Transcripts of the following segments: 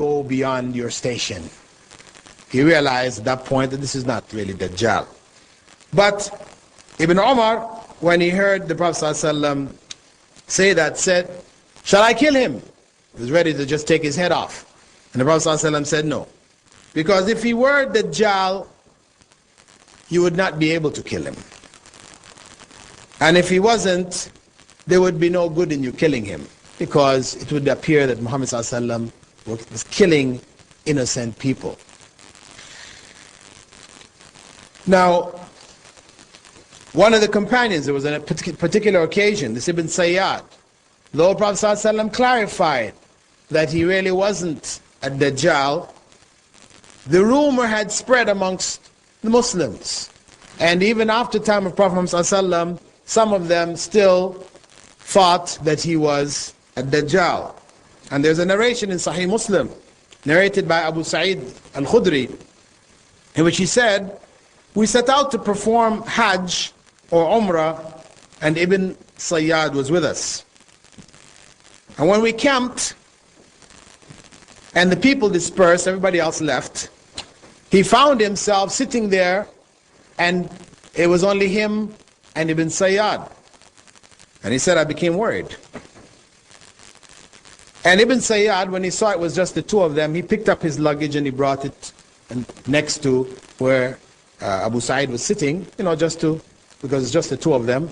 go beyond your station. He realized at that point that this is not really Dajjal. But Ibn Umar, when he heard the Prophet ﷺ say that, said, shall I kill him? He was ready to just take his head off. And the Prophet ﷺ said no. Because if he were Dajjal, you would not be able to kill him. And if he wasn't, there would be no good in you killing him. Because it would appear that Muhammad ﷺ was killing innocent people. Now, one of the companions, there was a particular occasion, this Ibn Sayyad, the Lord Prophet ﷺ clarified that he really wasn't a Dajjal. The rumor had spread amongst the Muslims. And even after the time of Prophet Muhammad ﷺ, some of them still thought that he was a Dajjal. And there's a narration in Sahih Muslim, narrated by Abu Sa'id al-Khudri, in which he said, we set out to perform Hajj or Umrah, and Ibn Sayyad was with us. And when we camped, and the people dispersed, everybody else left, he found himself sitting there, and it was only him and Ibn Sayyad. And he said, I became worried. And Ibn Sayyad, when he saw it was just the two of them, he picked up his luggage and he brought it next to where Abu Sa'id was sitting, just to, because it's just the two of them.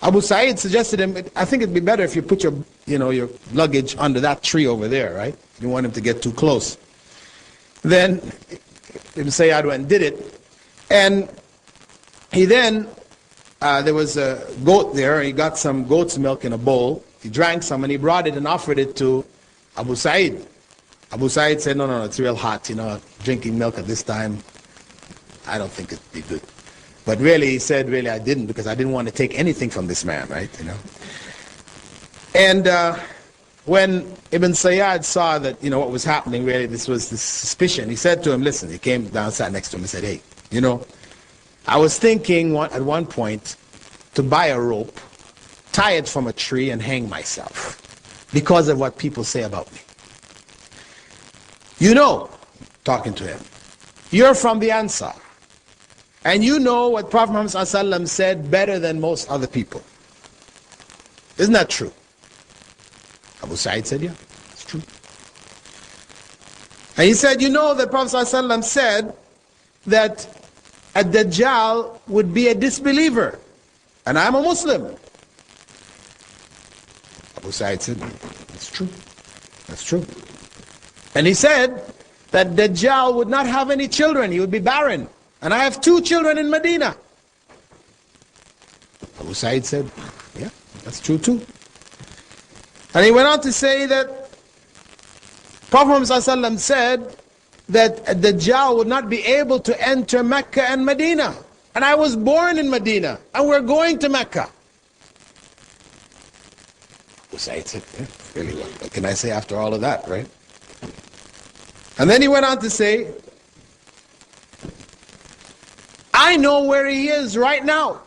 Abu Sa'id suggested him, I think it'd be better if you put your luggage under that tree over there, right? You don't want him to get too close. Then Ibn Sayyad went and did it. And he then, there was a goat there, he got some goat's milk in a bowl. He drank some and he brought it and offered it to Abu Sa'id. Abu Sa'id said, no, it's real hot, drinking milk at this time, I don't think it'd be good. But really, he said, really, I didn't, because I didn't want to take anything from this man, right? And when Ibn Sayyad saw that, what was happening, really, this was this suspicion, he said to him, listen, he came down, sat next to him and said, hey, I was thinking at one point to buy a rope, tie it from a tree and hang myself because of what people say about me. Talking to him, you're from the Ansar. And you know what Prophet Muhammad ﷺ said better than most other people. Isn't that true? Abu Sa'id said, yeah, it's true. And he said, that Prophet ﷺ said that a Dajjal would be a disbeliever. And I'm a Muslim. Abu Sa'id said, that's true. That's true. And he said that Dajjal would not have any children. He would be barren. And I have 2 children in Medina. Abu Sa'id said, yeah, that's true too. And he went on to say that Prophet Muhammad ﷺ said that a Dajjal would not be able to enter Mecca and Medina. And I was born in Medina, and we're going to Mecca. Abu Sa'id said, yeah, really, what can I say after all of that, right? And then he went on to say, I know where he is right now.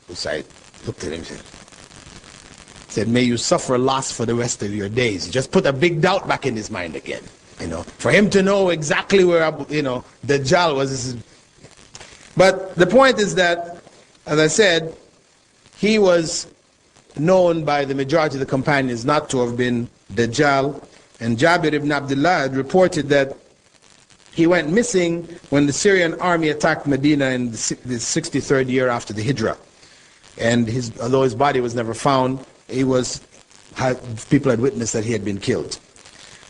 Abu Sa'id looked at him and said, may you suffer loss for the rest of your days. He just put a big doubt back in his mind again. For him to know exactly where, Dajjal was. But the point is that, as I said, he was known by the majority of the companions not to have been Dajjal. And Jabir ibn Abdullah had reported that he went missing when the Syrian army attacked Medina in the 63rd year after the Hijrah. And although his body was never found, people had witnessed that he had been killed.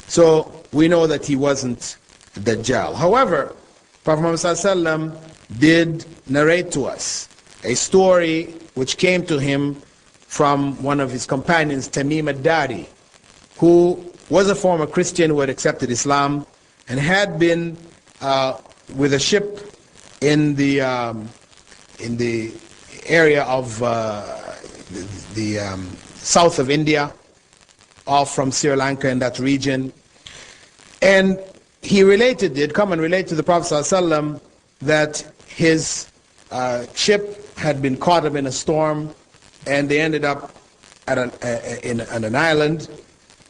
So we know that he wasn't Dajjal. However, Prophet Muhammad ﷺ did narrate to us a story which came to him from one of his companions, Tamim ad-Dari, who was a former Christian who had accepted Islam and had been with a ship in the area of the south of India, off from Sri Lanka in that region. And he had come and related to the Prophet ﷺ that his ship had been caught up in a storm, and they ended up at an island,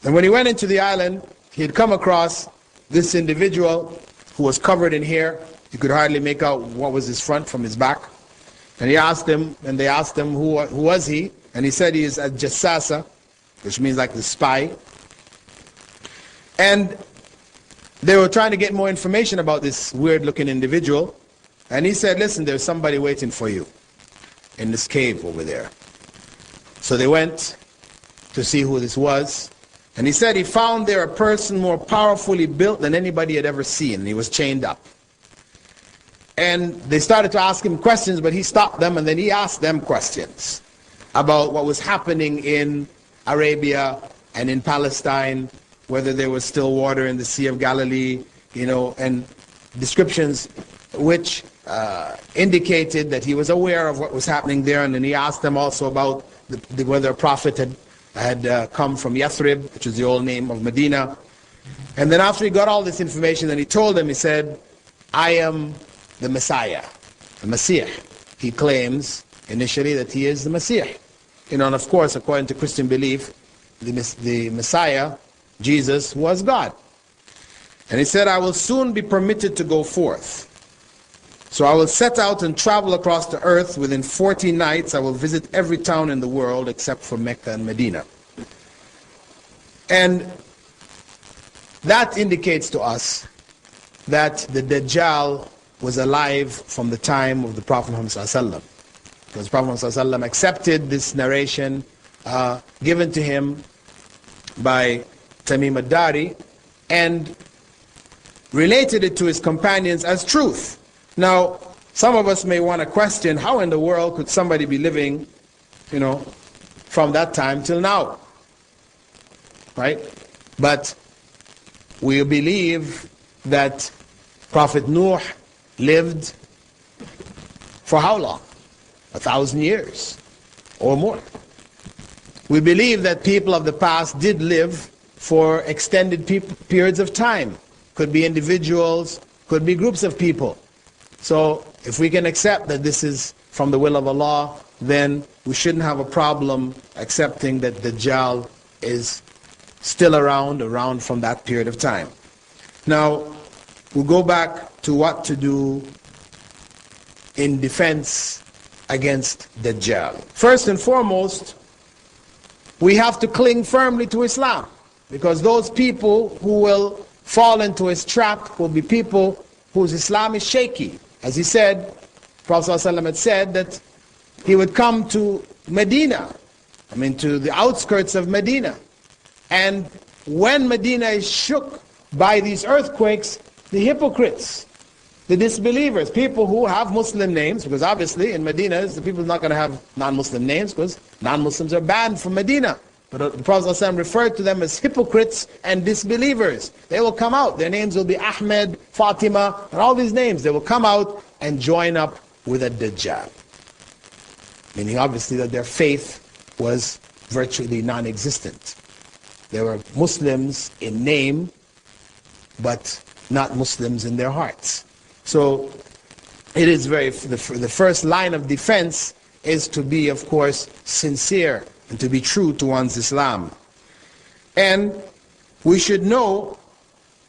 And when he went into the island, he had come across this individual who was covered in hair. You could hardly make out what was his front from his back. And he asked him, and they asked him who was he, and he said he is a jassasa, which means like the spy. And they were trying to get more information about this weird-looking individual. And he said, listen, there's somebody waiting for you in this cave over there. So they went to see who this was. And he said he found there a person more powerfully built than anybody had ever seen. And he was chained up. And they started to ask him questions, but he stopped them, and then he asked them questions about what was happening in Arabia and in Palestine, whether there was still water in the Sea of Galilee, and descriptions which indicated that he was aware of what was happening there. And then he asked them also about whether a prophet had come from Yathrib, which is the old name of Medina. And then after he got all this information, then he told them, he said, I am the Messiah, the Messiah. He claims initially that he is the Messiah. And of course, according to Christian belief, the Messiah, Jesus, was God. And he said, I will soon be permitted to go forth. So I will set out and travel across the earth. Within 40 nights, I will visit every town in the world except for Mecca and Medina. And that indicates to us that the Dajjal was alive from the time of the Prophet Muhammad ﷺ. Because the Prophet Muhammad ﷺ accepted this narration given to him by Tamim ad-Dari and related it to his companions as truth. Now, some of us may want to question, how in the world could somebody be living, from that time till now? Right? But we believe that Prophet Nuh lived for how long? 1,000 years or more. We believe that people of the past did live for extended periods of time. Could be individuals, could be groups of people. So if we can accept that this is from the will of Allah, then we shouldn't have a problem accepting that Dajjal is still around from that period of time. Now, we'll go back to what to do in defense against Dajjal. First and foremost, we have to cling firmly to Islam, because those people who will fall into his trap will be people whose Islam is shaky. As he said, Prophet ﷺ had said that he would come to Medina, to the outskirts of Medina. And when Medina is shook by these earthquakes, the hypocrites, the disbelievers, people who have Muslim names, because obviously in Medina, the people are not going to have non-Muslim names, because non-Muslims are banned from Medina. But the Prophet ﷺ referred to them as hypocrites and disbelievers. They will come out. Their names will be Ahmed, Fatima, and all these names. They will come out and join up with a Dajjal. Meaning obviously that their faith was virtually non-existent. They were Muslims in name, but not Muslims in their hearts. So it is the first line of defense is to be, of course, sincere and to be true to one's Islam. And we should know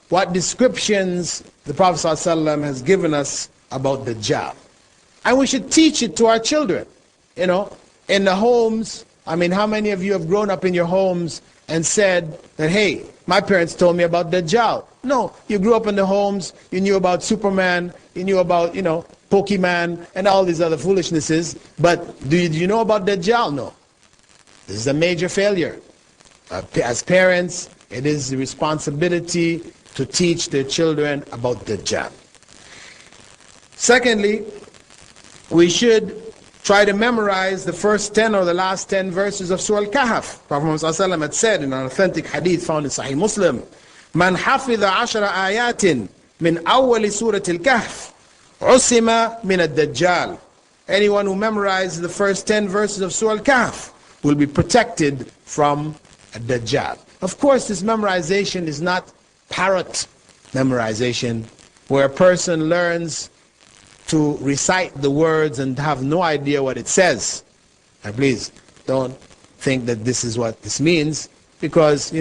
what descriptions the Prophet ﷺ has given us about Dajjal. And we should teach it to our children. In the homes, how many of you have grown up in your homes and said that, hey, my parents told me about Dajjal? No, you grew up in the homes, you knew about Superman, you knew about, Pokemon and all these other foolishnesses, but do you know about Dajjal? No. This is a major failure. As parents, it is the responsibility to teach their children about Dajjal. Secondly, we should try to memorize the first 10 or the last 10 verses of Surah Al-Kahf. Prophet Muhammad ﷺ had said in an authentic hadith found in Sahih Muslim, "Man hafidha 10 ayatin min awwali Surah Al-Kahf, usima min ad-Dajjal." Anyone who memorizes the first 10 verses of Surah Al-Kahf will be protected from a Dajjal. Of course, this memorization is not parrot memorization, where a person learns to recite the words and have no idea what it says. And please don't think that this is what this means, because